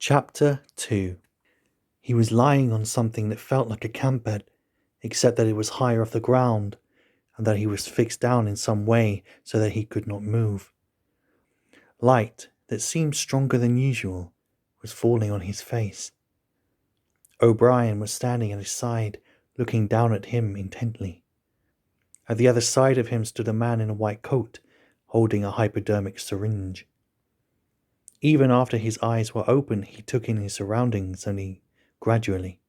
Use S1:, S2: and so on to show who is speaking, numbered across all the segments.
S1: Chapter 2. He was lying on something that felt like a camp bed, except that it was higher off the ground, and that he was fixed down in some way so that he could not move. Light, that seemed stronger than usual, was falling on his face. O'Brien was standing at his side, looking down at him intently. At the other side of him stood a man in a white coat, holding a hypodermic syringe. Even after his eyes were open, he took in his surroundings only gradually.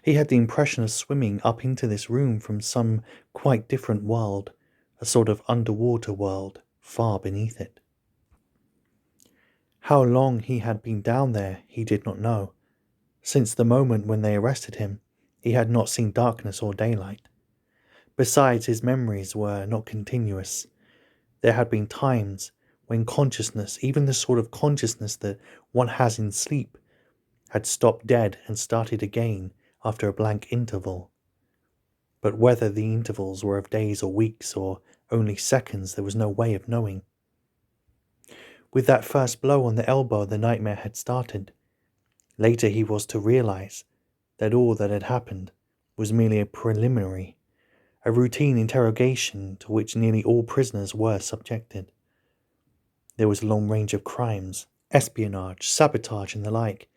S1: He had the impression of swimming up into this room from some quite different world, a sort of underwater world far beneath it. How long he had been down there he did not know. Since the moment when they arrested him, he had not seen darkness or daylight. Besides, his memories were not continuous. There had been times when consciousness, even the sort of consciousness that one has in sleep, had stopped dead and started again after a blank interval. But whether the intervals were of days or weeks or only seconds, there was no way of knowing. With that first blow on the elbow, the nightmare had started. Later he was to realize that all that had happened was merely a preliminary, a routine interrogation to which nearly all prisoners were subjected. There was a long range of crimes, espionage, sabotage and the like,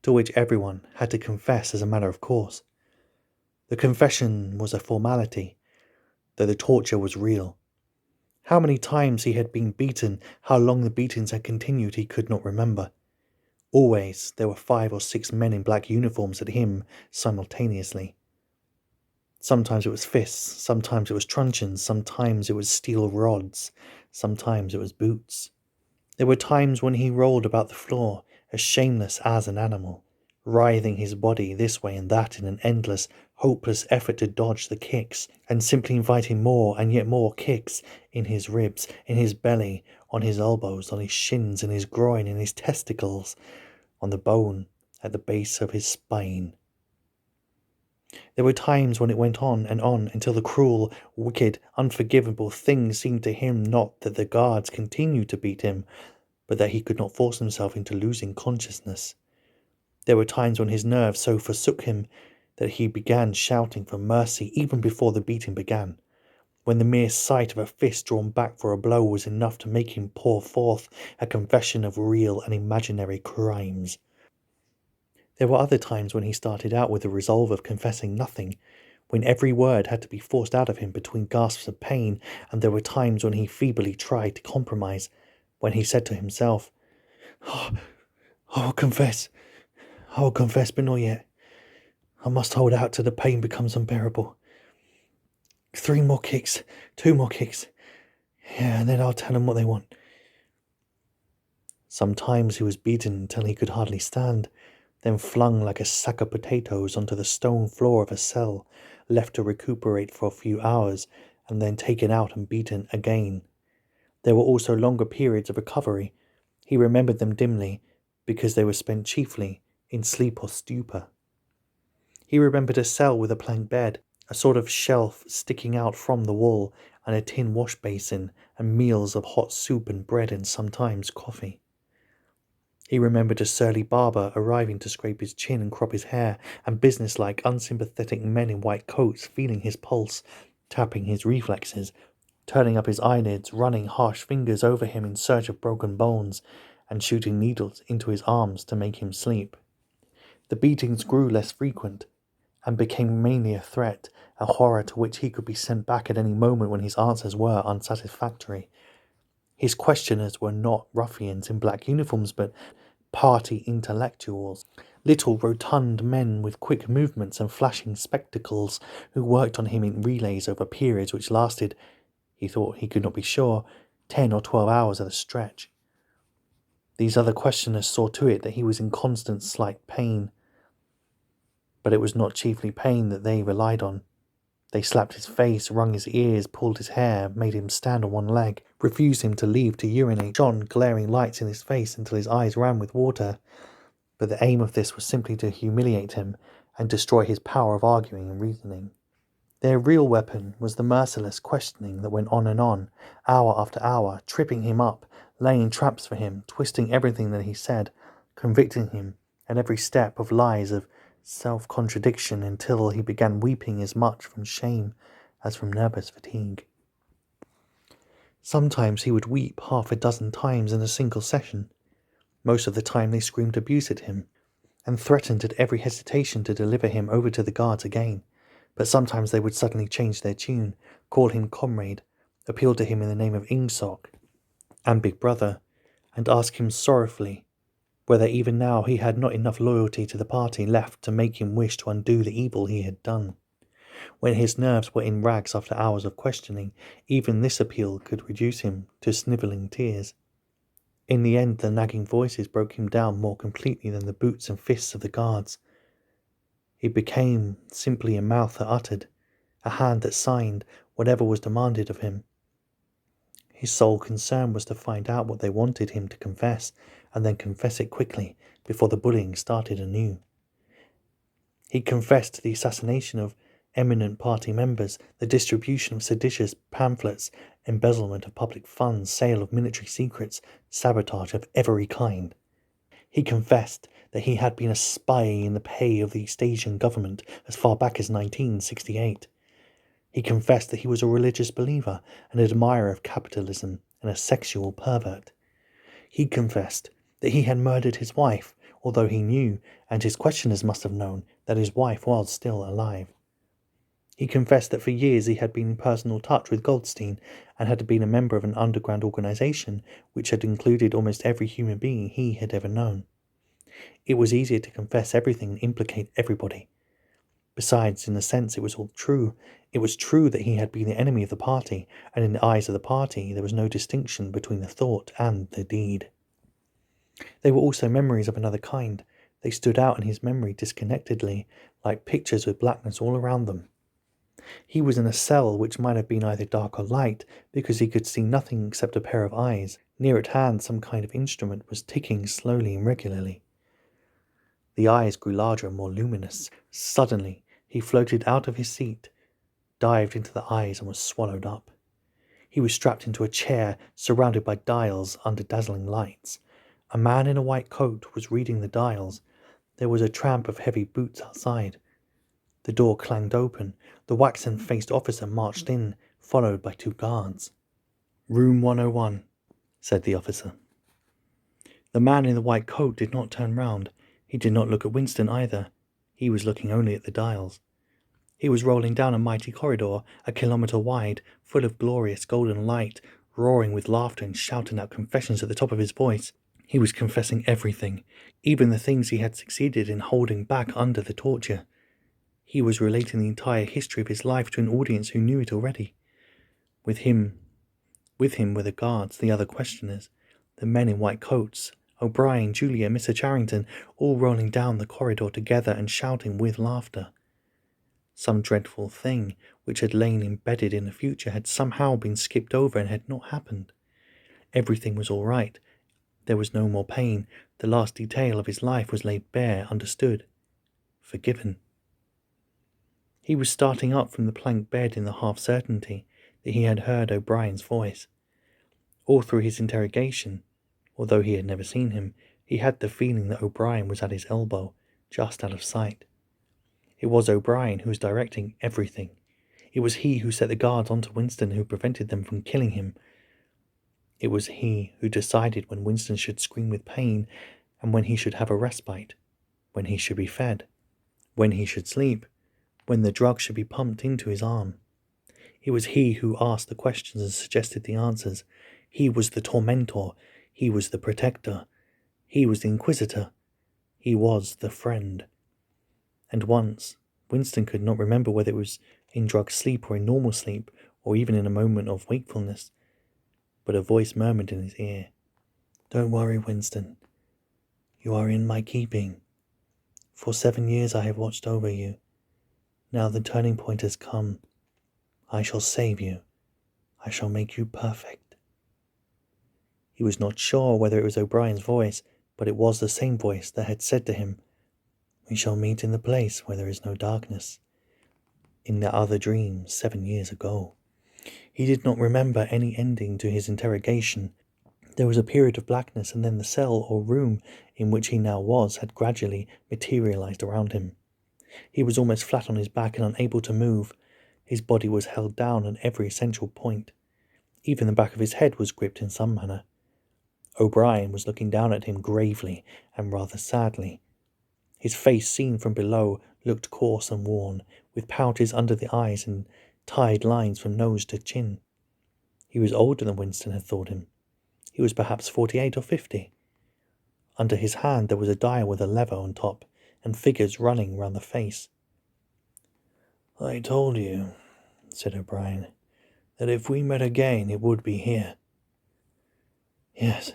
S1: to which everyone had to confess as a matter of course. The confession was a formality, though the torture was real. How many times he had been beaten, how long the beatings had continued, he could not remember. Always there were 5 or 6 men in black uniforms at him simultaneously. Sometimes it was fists, sometimes it was truncheons, sometimes it was steel rods, sometimes it was boots. There were times when he rolled about the floor, as shameless as an animal, writhing his body this way and that in an endless, hopeless effort to dodge the kicks, and simply inviting more and yet more kicks in his ribs, in his belly, on his elbows, on his shins, in his groin, in his testicles, on the bone at the base of his spine. There were times when it went on until the cruel, wicked, unforgivable thing seemed to him not that the guards continued to beat him, but that he could not force himself into losing consciousness. There were times when his nerves so forsook him that he began shouting for mercy even before the beating began, when the mere sight of a fist drawn back for a blow was enough to make him pour forth a confession of real and imaginary crimes. There were other times when he started out with the resolve of confessing nothing, when every word had to be forced out of him between gasps of pain, and there were times when he feebly tried to compromise, when he said to himself, "Oh, I will confess, but not yet. I must hold out till the pain becomes unbearable. 3 more kicks, 2 more kicks, yeah, and then I'll tell them what they want." Sometimes he was beaten until he could hardly stand, then flung like a sack of potatoes onto the stone floor of a cell, left to recuperate for a few hours, and then taken out and beaten again. There were also longer periods of recovery. He remembered them dimly, because they were spent chiefly in sleep or stupor. He remembered a cell with a plank bed, a sort of shelf sticking out from the wall, and a tin wash basin, and meals of hot soup and bread and sometimes coffee. He remembered a surly barber arriving to scrape his chin and crop his hair, and businesslike, unsympathetic men in white coats feeling his pulse, tapping his reflexes, turning up his eyelids, running harsh fingers over him in search of broken bones, and shooting needles into his arms to make him sleep. The beatings grew less frequent, and became mainly a threat, a horror to which he could be sent back at any moment when his answers were unsatisfactory. His questioners were not ruffians in black uniforms, but party intellectuals, little rotund men with quick movements and flashing spectacles, who worked on him in relays over periods which lasted, he thought he could not be sure, 10 or 12 hours at a stretch. These other questioners saw to it that he was in constant slight pain, but it was not chiefly pain that they relied on. They slapped his face, wrung his ears, pulled his hair, made him stand on one leg, refused him to leave to urinate, shone glaring lights in his face until his eyes ran with water. But the aim of this was simply to humiliate him and destroy his power of arguing and reasoning. Their real weapon was the merciless questioning that went on, hour after hour, tripping him up, laying traps for him, twisting everything that he said, convicting him at every step of lies of self-contradiction until he began weeping as much from shame as from nervous fatigue. Sometimes he would weep half a dozen times in a single session. Most of the time they screamed abuse at him, and threatened at every hesitation to deliver him over to the guards again. But sometimes they would suddenly change their tune, call him comrade, appeal to him in the name of Ingsoc and Big Brother, and ask him sorrowfully whether even now he had not enough loyalty to the party left to make him wish to undo the evil he had done. When his nerves were in rags after hours of questioning, even this appeal could reduce him to snivelling tears. In the end, the nagging voices broke him down more completely than the boots and fists of the guards. It became simply a mouth that uttered, a hand that signed whatever was demanded of him. His sole concern was to find out what they wanted him to confess, and then confess it quickly before the bullying started anew. He confessed the assassination of eminent party members, the distribution of seditious pamphlets, embezzlement of public funds, sale of military secrets, sabotage of every kind. He confessed that he had been a spy in the pay of the East Asian government as far back as 1968. He confessed that he was a religious believer, an admirer of capitalism, and a sexual pervert. He confessed that he had murdered his wife, although he knew, and his questioners must have known, that his wife was still alive. He confessed that for years he had been in personal touch with Goldstein and had been a member of an underground organization which had included almost every human being he had ever known. It was easier to confess everything and implicate everybody. Besides, in a sense, it was all true. It was true that he had been the enemy of the party, and in the eyes of the party there was no distinction between the thought and the deed. They were also memories of another kind. They stood out in his memory disconnectedly, like pictures with blackness all around them. He was in a cell which might have been either dark or light, because he could see nothing except a pair of eyes. Near at hand some kind of instrument was ticking slowly and regularly. The eyes grew larger and more luminous. Suddenly, he floated out of his seat, dived into the eyes, and was swallowed up. He was strapped into a chair, surrounded by dials under dazzling lights. A man in a white coat was reading the dials. There was a tramp of heavy boots outside. The door clanged open. The waxen-faced officer marched in, followed by 2 guards. "Room 101, said the officer. The man in the white coat did not turn round. He did not look at Winston either. He was looking only at the dials. He was rolling down a mighty corridor, a kilometre wide, full of glorious golden light, roaring with laughter and shouting out confessions at the top of his voice. He was confessing everything, even the things he had succeeded in holding back under the torture. He was relating the entire history of his life to an audience who knew it already. With him were the guards, the other questioners, the men in white coats, O'Brien, Julia, Mr. Charrington, all rolling down the corridor together and shouting with laughter. Some dreadful thing which had lain embedded in the future had somehow been skipped over and had not happened. Everything was all right. There was no more pain. The last detail of his life was laid bare, understood, forgiven. He was starting up from the plank bed in the half-certainty that he had heard O'Brien's voice. All through his interrogation, although he had never seen him, he had the feeling that O'Brien was at his elbow, just out of sight. It was O'Brien who was directing everything. It was he who set the guards onto Winston, who prevented them from killing him. It was he who decided when Winston should scream with pain and when he should have a respite, when he should be fed, when he should sleep, when the drug should be pumped into his arm. It was he who asked the questions and suggested the answers. He was the tormentor. He was the protector. He was the inquisitor. He was the friend. And once, Winston could not remember whether it was in drug sleep or in normal sleep, or even in a moment of wakefulness, but a voice murmured in his ear, "Don't worry, Winston. You are in my keeping. For 7 years I have watched over you. Now the turning point has come. I shall save you. I shall make you perfect." He was not sure whether it was O'Brien's voice, but it was the same voice that had said to him, "We shall meet in the place where there is no darkness," in the other dream 7 years ago. He did not remember any ending to his interrogation. There was a period of blackness, and then the cell or room in which he now was had gradually materialized around him. He was almost flat on his back and unable to move. His body was held down at every essential point. Even the back of his head was gripped in some manner. O'Brien was looking down at him gravely and rather sadly. His face, seen from below, looked coarse and worn, with pouches under the eyes and tied lines from nose to chin. He was older than Winston had thought him. He was perhaps 48 or 50. Under his hand there was a dial with a lever on top, and figures running round the face. "I told you," said O'Brien, "that if we met again it would be here." "Yes,"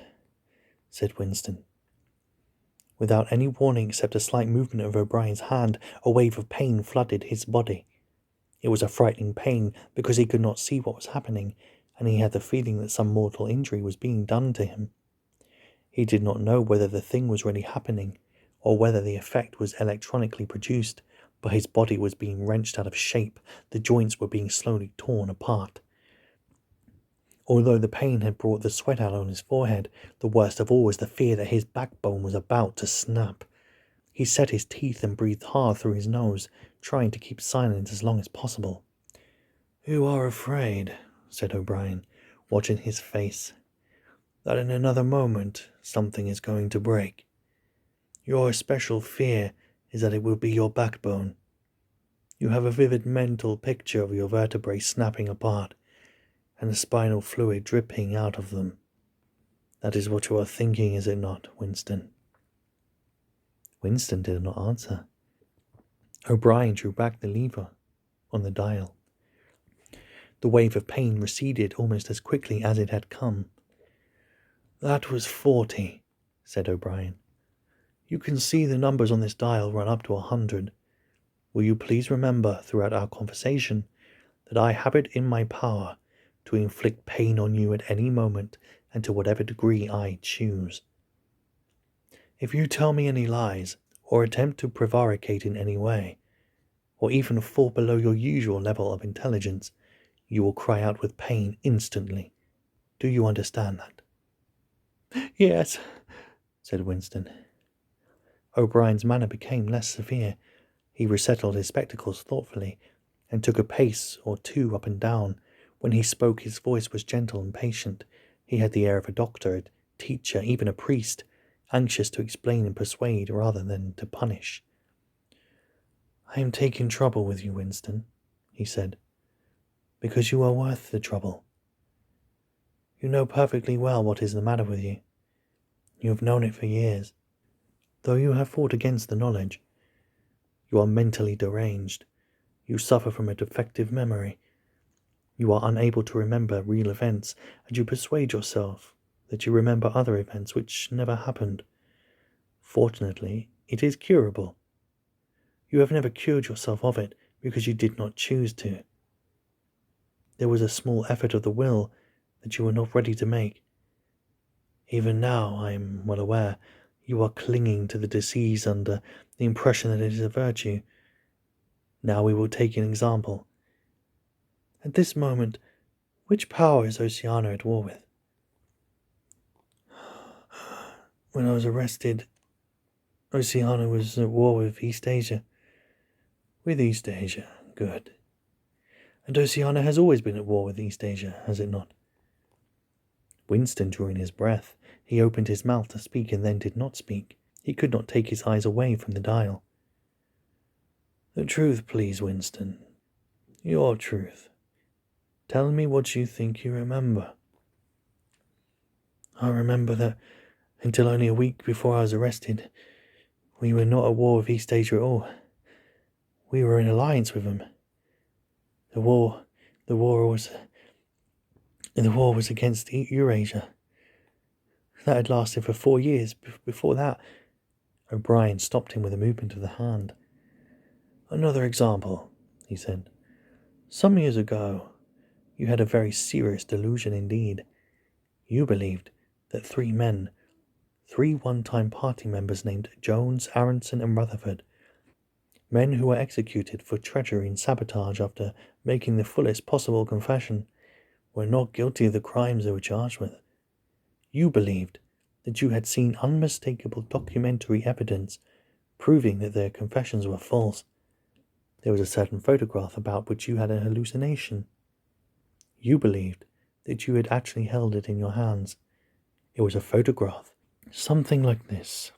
S1: said Winston. Without any warning except a slight movement of O'Brien's hand, a wave of pain flooded his body. It was a frightening pain because he could not see what was happening, and he had the feeling that some mortal injury was being done to him. He did not know whether the thing was really happening, or whether the effect was electronically produced, but his body was being wrenched out of shape, the joints were being slowly torn apart. Although the pain had brought the sweat out on his forehead, the worst of all was the fear that his backbone was about to snap. He set his teeth and breathed hard through his nose, trying to keep silent as long as possible. "You are afraid," said O'Brien, watching his face, "that in another moment something is going to break. Your especial fear is that it will be your backbone. You have a vivid mental picture of your vertebrae snapping apart, and the spinal fluid dripping out of them. That is what you are thinking, is it not, Winston?" Winston did not answer. O'Brien drew back the lever on the dial. The wave of pain receded almost as quickly as it had come. "That was 40, said O'Brien. "You can see the numbers on this dial run up to 100. Will you please remember throughout our conversation that I have it in my power to inflict pain on you at any moment and to whatever degree I choose. If you tell me any lies, or attempt to prevaricate in any way, or even fall below your usual level of intelligence, you will cry out with pain instantly. Do you understand that?" "Yes," said Winston. O'Brien's manner became less severe. He resettled his spectacles thoughtfully, and took a pace or two up and down. When he spoke, his voice was gentle and patient. He had the air of a doctor, a teacher, even a priest, anxious to explain and persuade rather than to punish. "I am taking trouble with you, Winston," he said, "because you are worth the trouble. You know perfectly well what is the matter with you. You have known it for years, though you have fought against the knowledge. You are mentally deranged. You suffer from a defective memory. You are unable to remember real events, and you persuade yourself that you remember other events which never happened. Fortunately, it is curable. You have never cured yourself of it because you did not choose to. There was a small effort of the will that you were not ready to make. Even now, I am well aware, you are clinging to the disease under the impression that it is a virtue. Now we will take an example. At this moment, which power is Oceania at war with?" "When I was arrested, Oceania was at war with East Asia." "With East Asia, good. And Oceania has always been at war with East Asia, has it not?" Winston drew in his breath. He opened his mouth to speak and then did not speak. He could not take his eyes away from the dial. "The truth, please, Winston. Your truth. Tell me what you think you remember." "I remember that until only a week before I was arrested, we were not at war with East Asia at all. We were in alliance with them. The war was against Eurasia. That had lasted for 4 years. Before that—" O'Brien stopped him with a movement of the hand. "Another example," he said. "Some years ago, you had a very serious delusion indeed. You believed that 3 men, 3 one-time party members named Jones, Aronson, and Rutherford, men who were executed for treachery and sabotage after making the fullest possible confession, were not guilty of the crimes they were charged with. You believed that you had seen unmistakable documentary evidence proving that their confessions were false. There was a certain photograph about which you had an hallucination. You believed that you had actually held it in your hands. It was a photograph, something like this.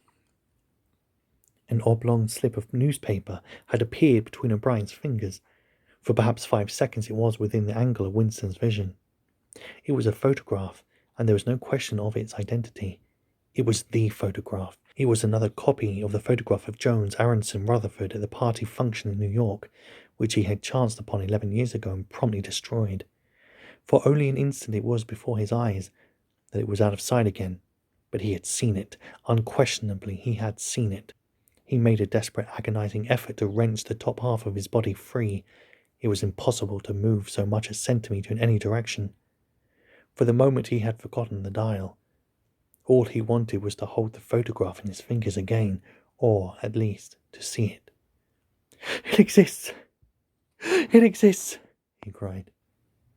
S1: An oblong slip of newspaper had appeared between O'Brien's fingers. For perhaps 5 seconds it was within the angle of Winston's vision. It was a photograph, and there was no question of its identity. It was the photograph. It was another copy of the photograph of Jones, Aronson, Rutherford at the party function in New York, which he had chanced upon 11 years ago and promptly destroyed. For only an instant it was before his eyes, that it was out of sight again. But he had seen it. Unquestionably, he had seen it. He made a desperate, agonizing effort to wrench the top half of his body free. It was impossible to move so much as a centimetre in any direction. For the moment he had forgotten the dial. All he wanted was to hold the photograph in his fingers again, or, at least, to see it. "It exists! It exists!" he cried.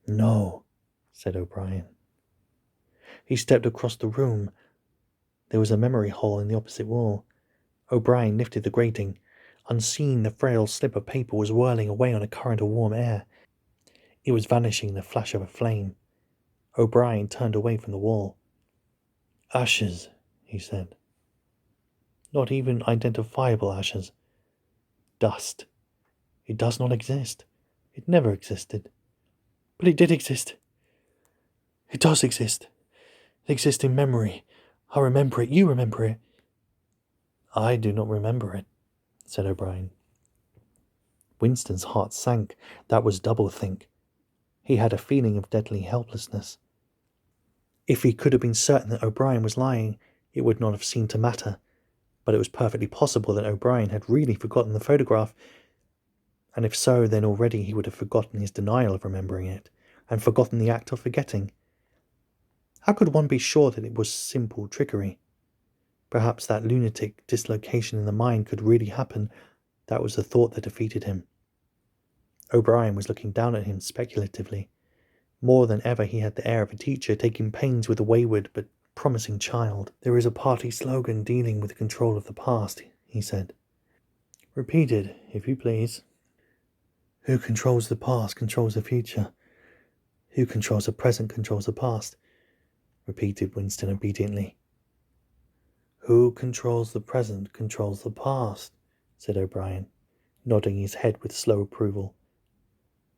S1: "No," said O'Brien. He stepped across the room. There was a memory hole in the opposite wall. O'Brien lifted the grating. Unseen, the frail slip of paper was whirling away on a current of warm air. It was vanishing in the flash of a flame. O'Brien turned away from the wall. "Ashes," he said. "Not even identifiable ashes. Dust. It does not exist. It never existed. But it did exist. It does exist. It exists in memory. I remember it. You remember it." "I do not remember it," said O'Brien. Winston's heart sank. That was doublethink. He had a feeling of deadly helplessness. If he could have been certain that O'Brien was lying, it would not have seemed to matter. But it was perfectly possible that O'Brien had really forgotten the photograph, and if so, then already he would have forgotten his denial of remembering it, and forgotten the act of forgetting. How could one be sure that it was simple trickery? Perhaps that lunatic dislocation in the mind could really happen. That was the thought that defeated him. O'Brien was looking down at him speculatively. More than ever he had the air of a teacher taking pains with a wayward but promising child. "There is a party slogan dealing with the control of the past," he said. "Repeat it, if you please." "Who controls the past controls the future. Who controls the present controls the past," repeated Winston obediently. "Who controls the present controls the past," said O'Brien, nodding his head with slow approval.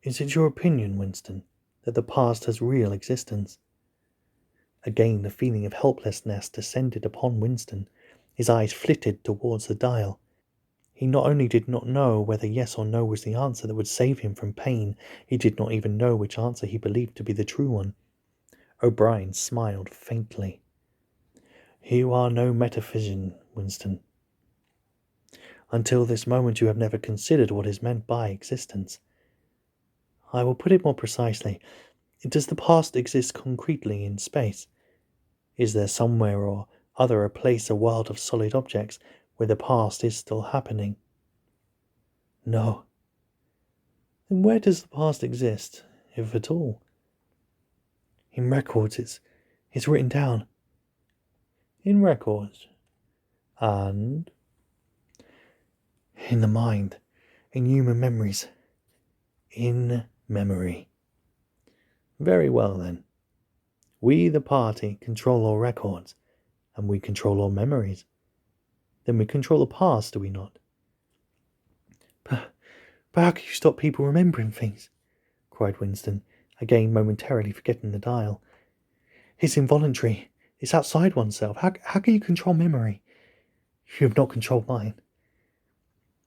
S1: "Is it your opinion, Winston, that the past has real existence?" Again the feeling of helplessness descended upon Winston. His eyes flitted towards the dial. He not only did not know whether yes or no was the answer that would save him from pain, he did not even know which answer he believed to be the true one. O'Brien smiled faintly. "You are no metaphysician, Winston. Until this moment you have never considered what is meant by existence. I will put it more precisely. Does the past exist concretely in space? Is there somewhere or other a place, a world of solid objects, where the past is still happening?" "No." "Then where does the past exist, if at all?" "In records. It's written down." "In records? And?" "In the mind. In human memories. In memory." "Very well, then. We, the party, control all records, and we control all memories. Then we control the past, do we not?" But how can you stop people remembering things?" cried Winston, again momentarily forgetting the dial. "It's involuntary. It's outside oneself. How can you control memory? You have not controlled mine."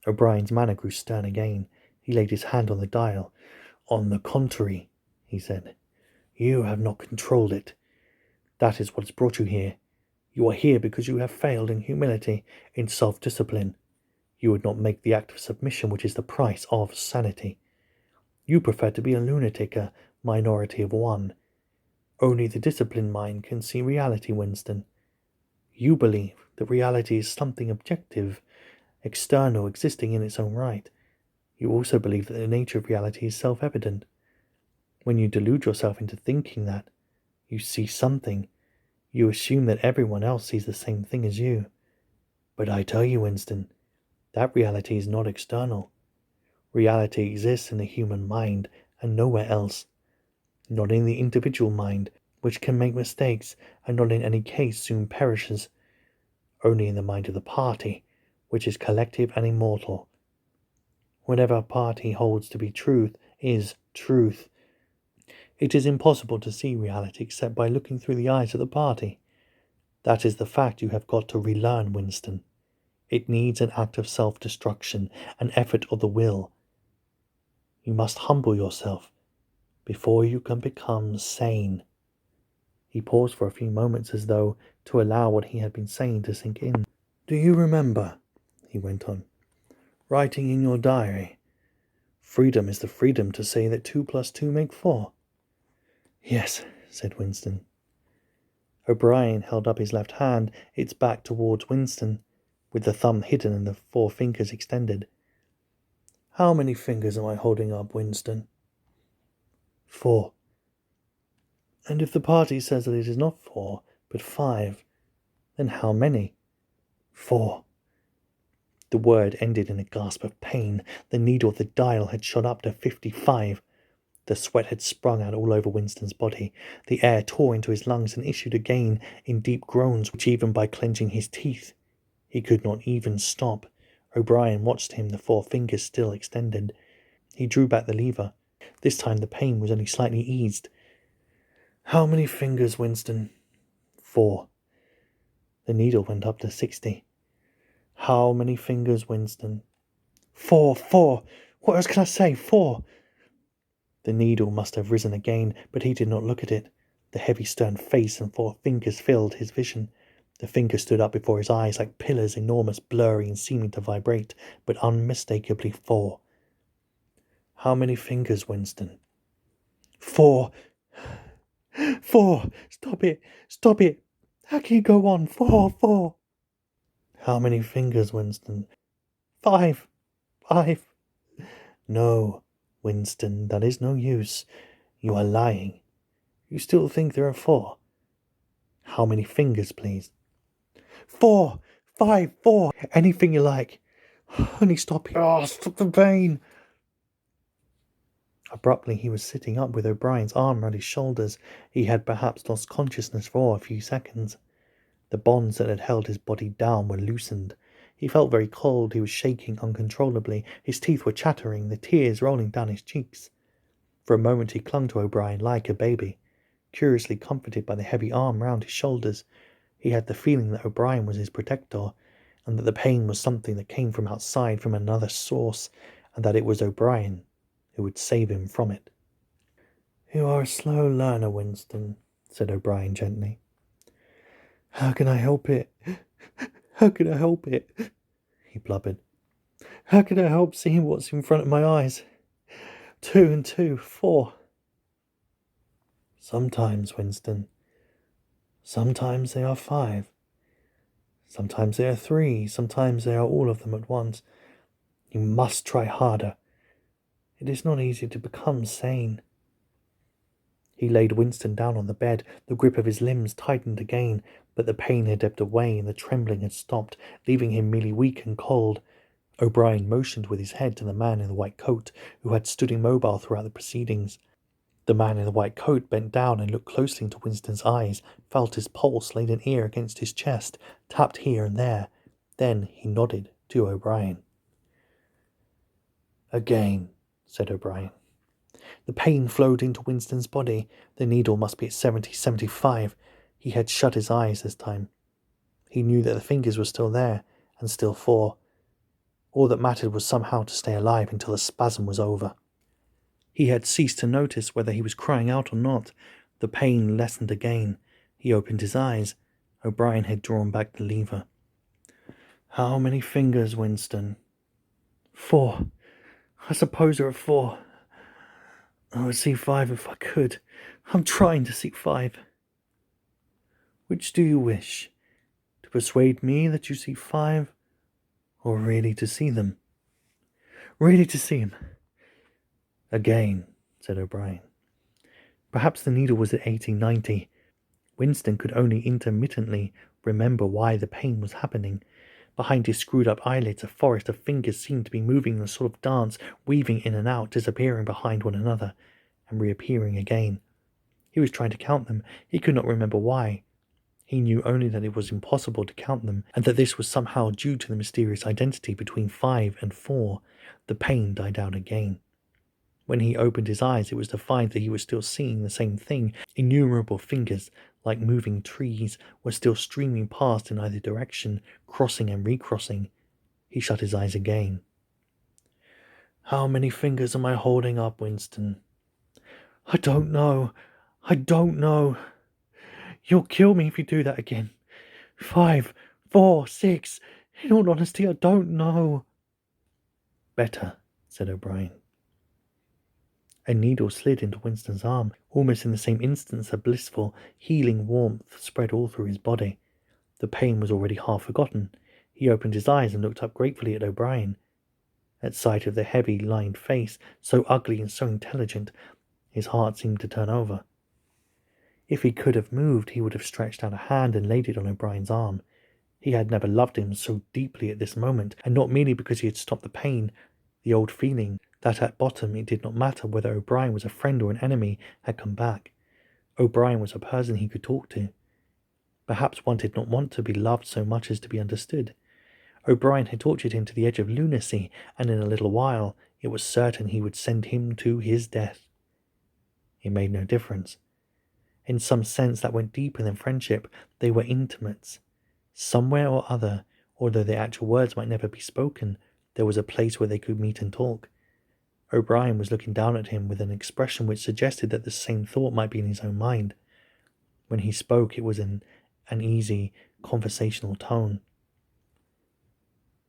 S1: O'Brien's manner grew stern again. He laid his hand on the dial. "On the contrary," he said, "you have not controlled it. That is what has brought you here. You are here because you have failed in humility, in self-discipline. You would not make the act of submission which is the price of sanity. You prefer to be a lunatic, a minority of one. Only the disciplined mind can see reality, Winston. You believe that reality is something objective, external, existing in its own right. You also believe that the nature of reality is self-evident. When you delude yourself into thinking that you see something, You assume that everyone else sees the same thing as you. But I tell you, Winston, that reality is not external. Reality exists in the human mind and nowhere else. Not in the individual mind, which can make mistakes and not in any case soon perishes. Only in the mind of the party, which is collective and immortal. Whatever a party holds to be truth is truth. It is impossible to see reality except by looking through the eyes of the party. That is the fact you have got to relearn, Winston. It needs an act of self-destruction, an effort of the will. You must humble yourself before you can become sane. He paused for a few moments as though to allow what he had been saying to sink in. Do you remember, he went on, writing in your diary, freedom is the freedom to say that 2 + 2 make 4? Yes, said Winston. O'Brien held up his left hand, its back towards Winston, with the thumb hidden and the 4 fingers extended. How many fingers am I holding up, Winston? 4. And if the party says that it is not 4, but 5, then how many? 4. The word ended in a gasp of pain. The needle of the dial had shot up to 55. The sweat had sprung out all over Winston's body. The air tore into his lungs and issued again in deep groans, which even by clenching his teeth, he could not even stop. O'Brien watched him, the 4 fingers still extended. He drew back the lever. This time the pain was only slightly eased. How many fingers, Winston? 4. The needle went up to 60. How many fingers, Winston? 4. What else can I say? 4. The needle must have risen again, but he did not look at it. The heavy stern face and 4 fingers filled his vision. The fingers stood up before his eyes like pillars, enormous, blurry, and seeming to vibrate, but unmistakably 4. How many fingers, Winston? 4. 4. Stop it. How can you go on? 4. How many fingers, Winston? 5. No, Winston, that is no use. You are lying. You still think there are 4. How many fingers, please? 4, 5, 4. Anything you like. Only stop it. Oh, stop the pain. Abruptly he was sitting up with O'Brien's arm round his shoulders. He had perhaps lost consciousness for a few seconds. The bonds that had held his body down were loosened. He felt very cold. He was shaking uncontrollably. His teeth were chattering, the tears rolling down his cheeks. For a moment he clung to O'Brien like a baby, curiously comforted by the heavy arm round his shoulders. He had the feeling that O'Brien was his protector, and that the pain was something that came from outside, from another source, and that it was O'Brien who would save him from it. You are a slow learner, Winston, said O'Brien gently. How can I help it? How can I help it? He blubbered. How can I help seeing what's in front of my eyes? 2 and 2, 4. Sometimes, Winston. Sometimes they are 5. Sometimes they are 3. Sometimes they are all of them at once. You must try harder. It is not easy to become sane. He laid Winston down on the bed. The grip of his limbs tightened again, but the pain had ebbed away and the trembling had stopped, leaving him merely weak and cold. O'Brien motioned with his head to the man in the white coat, who had stood immobile throughout the proceedings. The man in the white coat bent down and looked closely into Winston's eyes, felt his pulse, laid an ear against his chest, tapped here and there. Then he nodded to O'Brien. Again, said O'Brien. The pain flowed into Winston's body. The needle must be at 70, 75. He had shut his eyes this time. He knew that the fingers were still there, and still 4. All that mattered was somehow to stay alive until the spasm was over. He had ceased to notice whether he was crying out or not. The pain lessened again. He opened his eyes. O'Brien had drawn back the lever. How many fingers, Winston? 4. I suppose there are 4. I would see 5 if I could. I'm trying to see 5. Which do you wish? To persuade me that you see 5, or really to see them? Really to see him. Again, said O'Brien. Perhaps the needle was at 80, 90. Winston could only intermittently remember why the pain was happening. Behind his screwed-up eyelids, a forest of fingers seemed to be moving in a sort of dance, weaving in and out, disappearing behind one another, and reappearing again. He was trying to count them. He could not remember why. He knew only that it was impossible to count them, and that this was somehow due to the mysterious identity between 5 and 4. The pain died out again. When he opened his eyes, it was to find that he was still seeing the same thing. Innumerable fingers, like moving trees, were still streaming past in either direction, crossing and recrossing. He shut his eyes again. How many fingers am I holding up, Winston? I don't know. I don't know. You'll kill me if you do that again. 5, 4, 6. In all honesty, I don't know. Better, said O'Brien. A needle slid into Winston's arm. Almost in the same instant, a blissful, healing warmth spread all through his body. The pain was already half forgotten. He opened his eyes and looked up gratefully at O'Brien. At sight of the heavy, lined face, so ugly and so intelligent, his heart seemed to turn over. If he could have moved, he would have stretched out a hand and laid it on O'Brien's arm. He had never loved him so deeply at this moment, and not merely because he had stopped the pain. The old feeling that at bottom it did not matter whether O'Brien was a friend or an enemy had come back. O'Brien was a person he could talk to. Perhaps one did not want to be loved so much as to be understood. O'Brien had tortured him to the edge of lunacy, and in a little while it was certain he would send him to his death. It made no difference. In some sense that went deeper than friendship, they were intimates. Somewhere or other, although the actual words might never be spoken, there was a place where they could meet and talk. O'Brien was looking down at him with an expression which suggested that the same thought might be in his own mind. When he spoke, it was in an easy, conversational tone.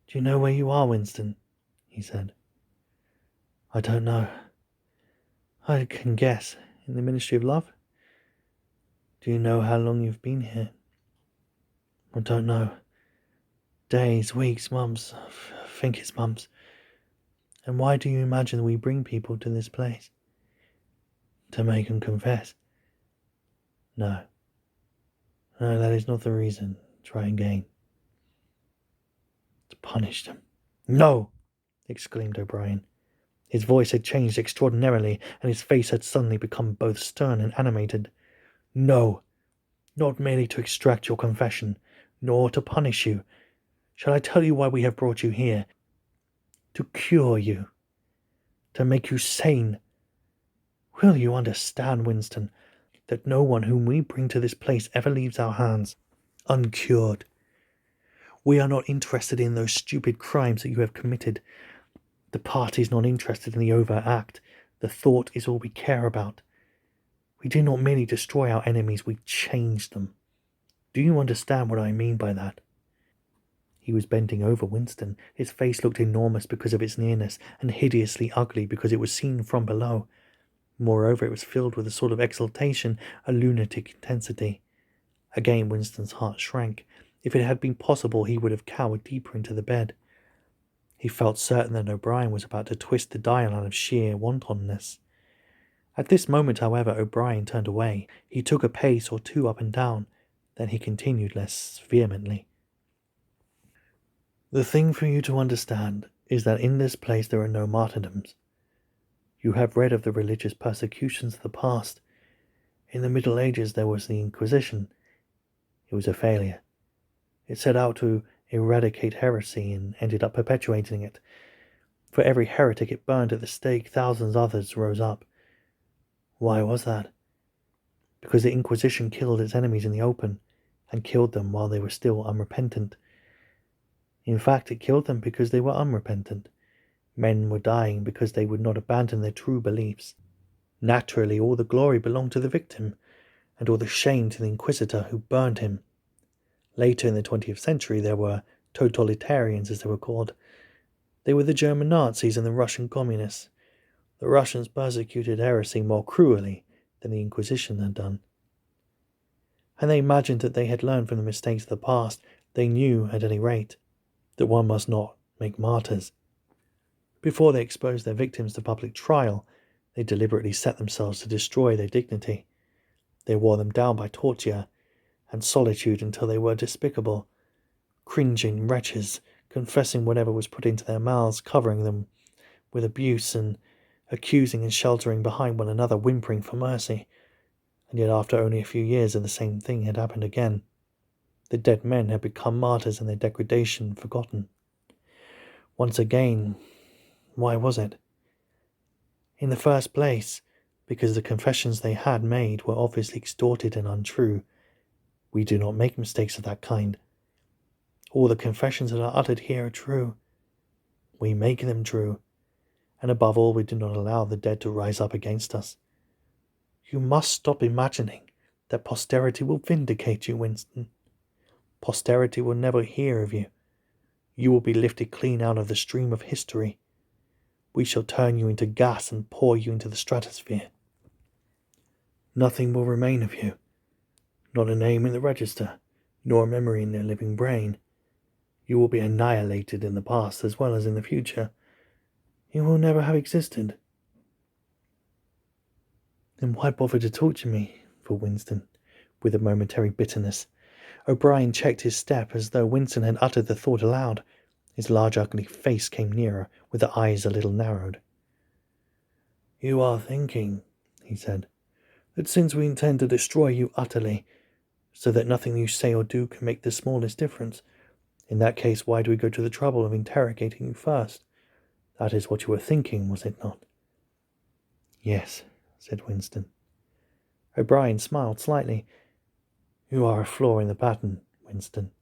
S1: Do you know where you are, Winston? He said. I don't know. I can guess. In the Ministry of Love? Do you know how long you've been here? I don't know. Days, weeks, months. I think it's months. And why do you imagine we bring people to this place? To make them confess? No. No, that is not the reason. Try again. To punish them. No! Exclaimed O'Brien. His voice had changed extraordinarily, and his face had suddenly become both stern and animated. No! Not merely to extract your confession, nor to punish you. Shall I tell you why we have brought you here? To cure you. To make you sane. Will you understand, Winston, that no one whom we bring to this place ever leaves our hands uncured? We are not interested in those stupid crimes that you have committed. The party is not interested in the overt act. The thought is all we care about. We do not merely destroy our enemies, we change them. Do you understand what I mean by that? He was bending over Winston. His face looked enormous because of its nearness, and hideously ugly because it was seen from below. Moreover, it was filled with a sort of exultation, a lunatic intensity. Again Winston's heart shrank. If it had been possible, he would have cowered deeper into the bed. He felt certain that O'Brien was about to twist the dial out of sheer wantonness. At this moment, however, O'Brien turned away. He took a pace or two up and down. Then he continued less vehemently. The thing for you to understand is that in this place there are no martyrdoms. You have read of the religious persecutions of the past. In the Middle Ages there was the Inquisition. It was a failure. It set out to eradicate heresy and ended up perpetuating it. For every heretic it burned at the stake, thousands others rose up. Why was that? Because the Inquisition killed its enemies in the open, and killed them while they were still unrepentant. In fact, it killed them because they were unrepentant. Men were dying because they would not abandon their true beliefs. Naturally, all the glory belonged to the victim, and all the shame to the inquisitor who burned him. Later in the 20th century, there were totalitarians, as they were called. They were the German Nazis and the Russian communists. The Russians persecuted heresy more cruelly than the Inquisition had done. And they imagined that they had learned from the mistakes of the past. They knew, at any rate, that one must not make martyrs. Before they exposed their victims to public trial, they deliberately set themselves to destroy their dignity. They wore them down by torture, and solitude until they were despicable, cringing wretches, confessing whatever was put into their mouths, covering them with abuse and accusing and sheltering behind one another, whimpering for mercy. And yet after only a few years the same thing had happened again. The dead men had become martyrs in their degradation, forgotten. Once again, why was it? In the first place, because the confessions they had made were obviously extorted and untrue. We do not make mistakes of that kind. All the confessions that are uttered here are true. We make them true, and above all we do not allow the dead to rise up against us. You must stop imagining that posterity will vindicate you, Winston. Posterity will never hear of you. You will be lifted clean out of the stream of history. We shall turn you into gas and pour you into the stratosphere. Nothing will remain of you, not a name in the register, nor a memory in their living brain. You will be annihilated in the past as well as in the future. You will never have existed. Then why bother to torture me? For Winston, with a momentary bitterness. O'Brien checked his step as though Winston had uttered the thought aloud. His large ugly face came nearer, with the eyes a little narrowed. You are thinking, he said, that since we intend to destroy you utterly, so that nothing you say or do can make the smallest difference, in that case why do we go to the trouble of interrogating you first? That is what you were thinking, was it not? Yes, said Winston. O'Brien smiled slightly. You are a flaw in the pattern, Winston.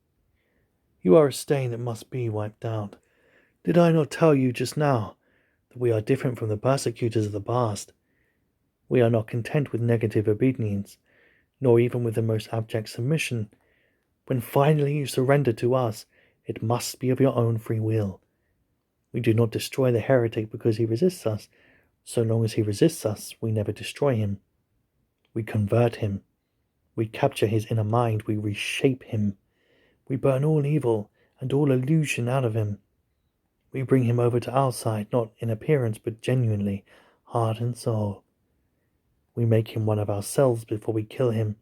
S1: You are a stain that must be wiped out. Did I not tell you just now that we are different from the persecutors of the past? We are not content with negative obedience, nor even with the most abject submission. When finally you surrender to us, it must be of your own free will. We do not destroy the heretic because he resists us. So long as he resists us, we never destroy him. We convert him. We capture his inner mind. We reshape him. We burn all evil and all illusion out of him. We bring him over to our side, not in appearance, but genuinely, heart and soul. We make him one of ourselves before we kill him.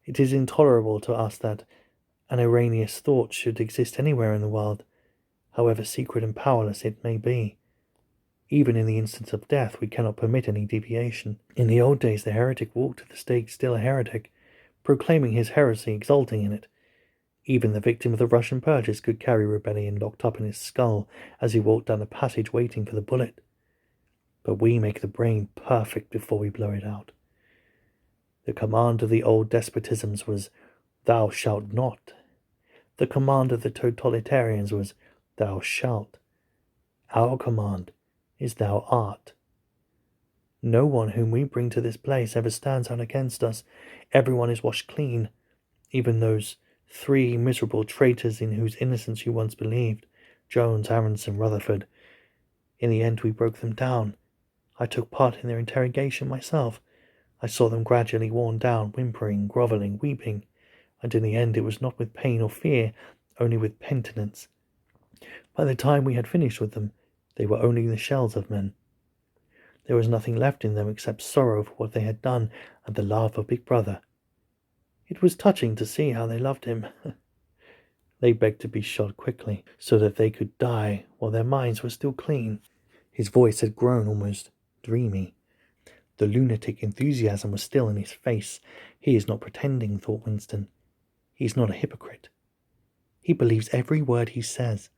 S1: It is intolerable to us that an erroneous thought should exist anywhere in the world, however secret and powerless it may be. Even in the instance of death, we cannot permit any deviation. In the old days, the heretic walked to the stake still a heretic, proclaiming his heresy, exulting in it. Even the victim of the Russian purges could carry rebellion locked up in his skull as he walked down the passage waiting for the bullet. But we make the brain perfect before we blow it out. The command of the old despotisms was, "Thou shalt not." The command of the totalitarians was, "Thou shalt." Our command is, "Thou art." No one whom we bring to this place ever stands out against us. Everyone is washed clean, even those 3 miserable traitors in whose innocence you once believed, Jones, Aronson, Rutherford. In the end we broke them down. I took part in their interrogation myself. I saw them gradually worn down, whimpering, grovelling, weeping, and in the end it was not with pain or fear, only with penitence. By the time we had finished with them, they were only the shells of men. There was nothing left in them except sorrow for what they had done and the love of Big Brother. It was touching to see how they loved him. They begged to be shot quickly, so that they could die while their minds were still clean. His voice had grown almost dreamy. The lunatic enthusiasm was still in his face. He is not pretending, thought Winston. He is not a hypocrite. He believes every word he says.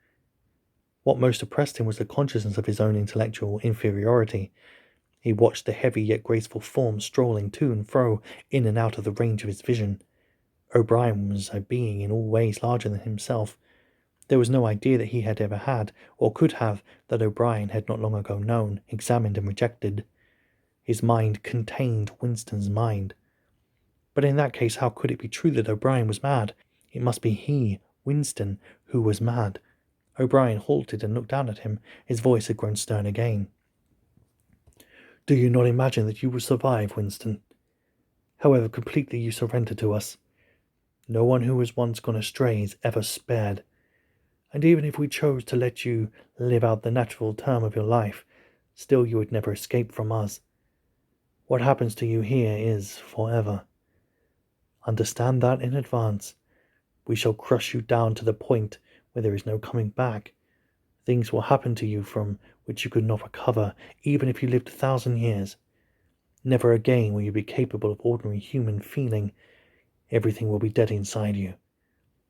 S1: What most oppressed him was the consciousness of his own intellectual inferiority. He watched the heavy yet graceful form strolling to and fro, in and out of the range of his vision. O'Brien was a being in all ways larger than himself. There was no idea that he had ever had, or could have, that O'Brien had not long ago known, examined and rejected. His mind contained Winston's mind. But in that case, how could it be true that O'Brien was mad? It must be he, Winston, who was mad. O'Brien halted and looked down at him. His voice had grown stern again. Do you not imagine that you will survive, Winston? However completely you surrender to us. No one who has once gone astray is ever spared. And even if we chose to let you live out the natural term of your life, still you would never escape from us. What happens to you here is forever. Understand that in advance. We shall crush you down to the point where there is no coming back. Things will happen to you from which you could not recover, even if you lived 1,000 years. Never again will you be capable of ordinary human feeling. Everything will be dead inside you.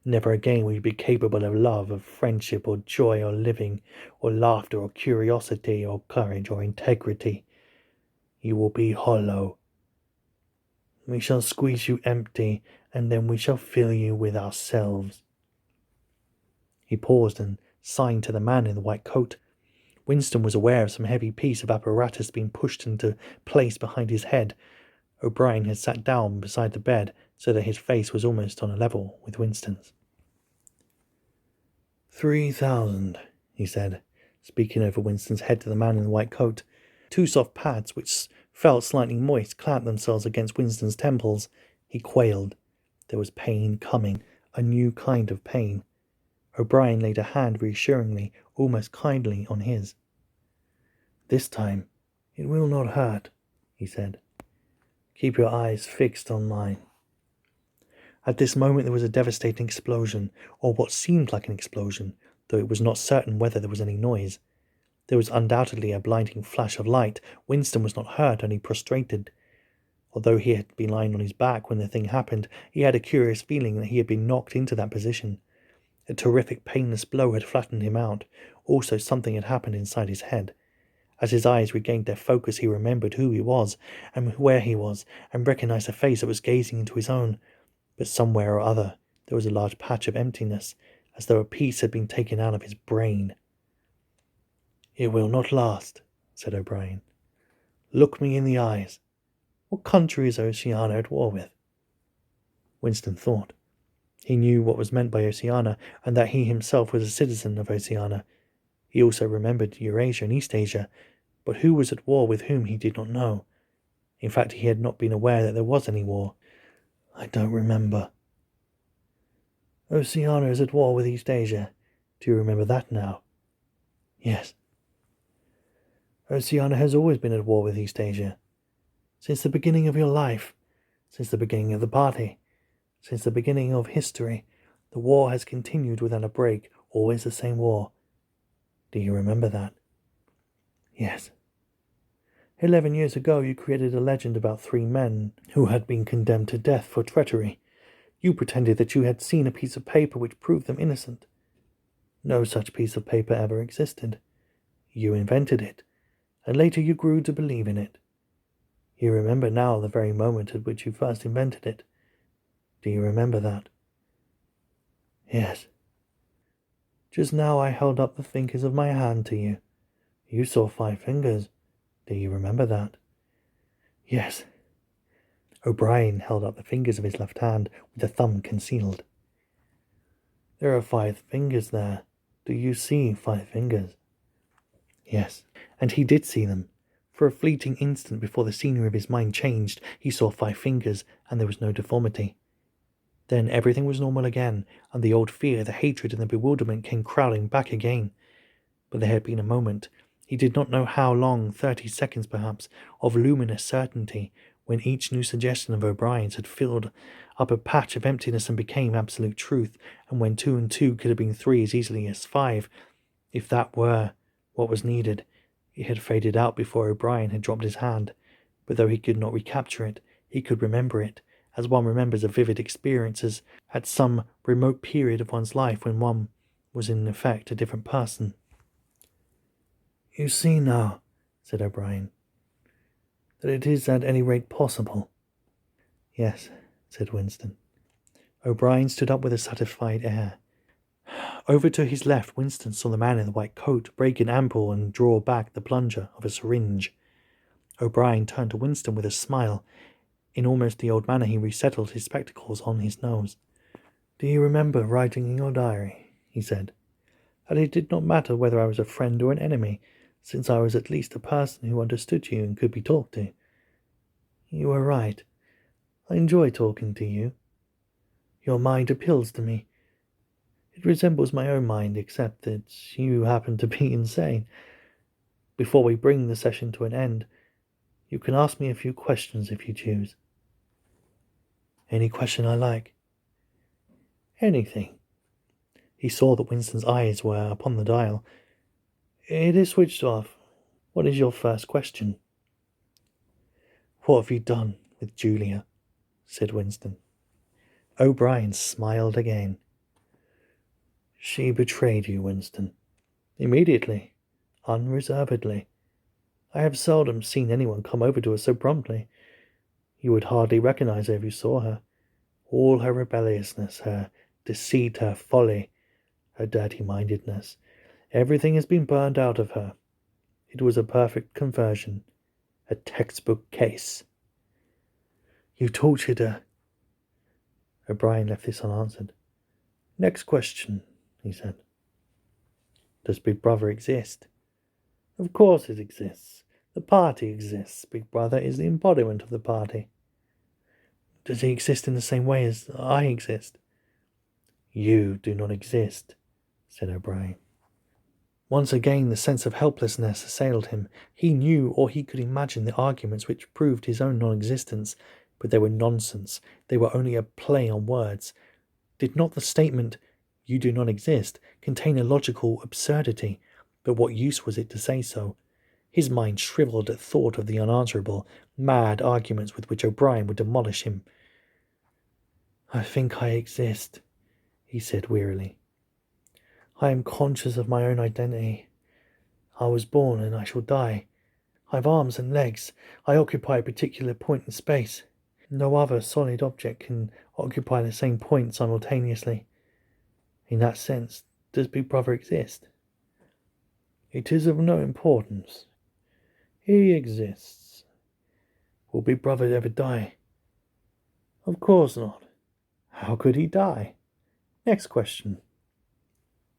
S1: Never again will you be capable of love, of friendship, or joy, or living, or laughter, or curiosity, or courage, or integrity. You will be hollow. We shall squeeze you empty, and then we shall fill you with ourselves. He paused and signed to the man in the white coat. Winston was aware of some heavy piece of apparatus being pushed into place behind his head. O'Brien had sat down beside the bed so that his face was almost on a level with Winston's. 3,000, he said, speaking over Winston's head to the man in the white coat. Two soft pads, which felt slightly moist, clamped themselves against Winston's temples. He quailed. There was pain coming, a new kind of pain. O'Brien laid a hand reassuringly, almost kindly, on his. This time, it will not hurt, he said. Keep your eyes fixed on mine. At this moment there was a devastating explosion, or what seemed like an explosion, though it was not certain whether there was any noise. There was undoubtedly a blinding flash of light. Winston was not hurt, only prostrated. Although he had been lying on his back when the thing happened, he had a curious feeling that he had been knocked into that position. A terrific painless blow had flattened him out. Also something had happened inside his head. As his eyes regained their focus, he remembered who he was, and where he was, and recognized a face that was gazing into his own. But somewhere or other there was a large patch of emptiness, as though a piece had been taken out of his brain. It will not last, said O'Brien. Look me in the eyes. What country is Oceania at war with? Winston thought. He knew what was meant by Oceania, and that he himself was a citizen of Oceania. He also remembered Eurasia and East Asia, but who was at war with whom he did not know. In fact, he had not been aware that there was any war. I don't remember. Oceania is at war with East Asia. Do you remember that now? Yes. Oceania has always been at war with East Asia. Since the beginning of your life, since the beginning of the party, since the beginning of history, the war has continued without a break, always the same war. Do you remember that? Yes. 11 years ago you created a legend about 3 men who had been condemned to death for treachery. You pretended that you had seen a piece of paper which proved them innocent. No such piece of paper ever existed. You invented it, and later you grew to believe in it. You remember now the very moment at which you first invented it. Do you remember that? Yes. Just now I held up the fingers of my hand to you. You saw 5 fingers. Do you remember that? Yes. O'Brien held up the fingers of his left hand with the thumb concealed. There are 5 fingers there. Do you see 5 fingers? Yes, and he did see them. For a fleeting instant before the scenery of his mind changed, he saw 5 fingers, and there was no deformity. Then everything was normal again, and the old fear, the hatred, and the bewilderment came crowding back again. But there had been a moment, he did not know how long, 30 seconds perhaps, of luminous certainty, when each new suggestion of O'Brien's had filled up a patch of emptiness and became absolute truth, and when 2 and 2 could have been 3 as easily as 5, if that were what was needed. It had faded out before O'Brien had dropped his hand, but though he could not recapture it, he could remember it, as one remembers a vivid experiences at some remote period of one's life when one was in effect a different person. You see now, said O'Brien, that it is at any rate possible. Yes, said Winston. O'Brien stood up with a satisfied air. Over to his left, Winston saw the man in the white coat break an ampoule and draw back the plunger of a syringe. O'Brien turned to Winston with a smile. In almost the old manner he resettled his spectacles on his nose. Do you remember writing in your diary, he said, that it did not matter whether I was a friend or an enemy, since I was at least a person who understood you and could be talked to? You were right. I enjoy talking to you. Your mind appeals to me. It resembles my own mind, except that you happen to be insane. Before we bring the session to an end, you can ask me a few questions if you choose. Any question I like? Anything. He saw that Winston's eyes were upon the dial. It is switched off. What is your first question? What have you done with Julia? Said Winston. O'Brien smiled again. She betrayed you, Winston. Immediately. Unreservedly. I have seldom seen anyone come over to her so promptly. You would hardly recognize her if you saw her. All her rebelliousness, her deceit, her folly, her dirty-mindedness, everything has been burned out of her. It was a perfect conversion, a textbook case. You tortured her. O'Brien left this unanswered. Next question, he said. Does Big Brother exist? Of course it exists. The party exists. Big Brother is the embodiment of the party. Does he exist in the same way as I exist? You do not exist, said O'Brien. Once again the sense of helplessness assailed him. He knew, or he could imagine, the arguments which proved his own non-existence, but they were nonsense. They were only a play on words. Did not the statement, "You do not exist," contain a logical absurdity? But what use was it to say so? His mind shriveled at thought of the unanswerable, mad arguments with which O'Brien would demolish him. I think I exist, he said wearily. I am conscious of my own identity. I was born and I shall die. I have arms and legs. I occupy a particular point in space. No other solid object can occupy the same point simultaneously. In that sense, does Big Brother exist? It is of no importance. He exists. Will Big Brother ever die? Of course not. How could he die? Next question.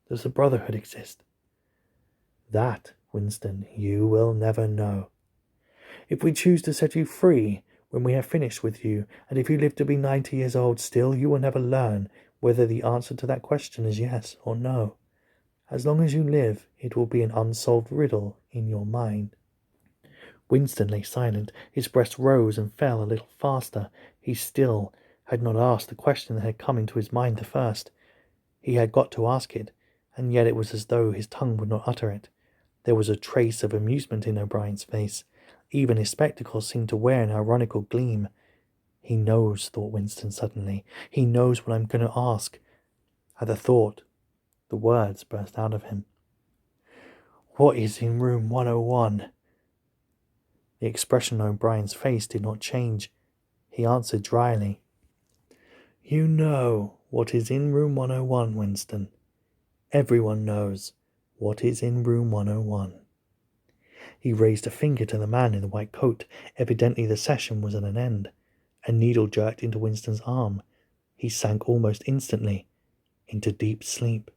S1: Does the Brotherhood exist? That, Winston, you will never know. If we choose to set you free when we have finished with you, and if you live to be 90 years old still, you will never learn whether the answer to that question is yes or no. As long as you live, it will be an unsolved riddle in your mind. Winston lay silent. His breast rose and fell a little faster. He still had not asked the question that had come into his mind the first. He had got to ask it, and yet it was as though his tongue would not utter it. There was a trace of amusement in O'Brien's face. Even his spectacles seemed to wear an ironical gleam. He knows, thought Winston suddenly. He knows what I'm going to ask. At the thought, the words burst out of him. What is in room 101? The expression on O'Brien's face did not change. He answered dryly. You know what is in room 101, Winston. Everyone knows what is in room 101. He raised a finger to the man in the white coat. Evidently the session was at an end. A needle jerked into Winston's arm. He sank almost instantly into deep sleep.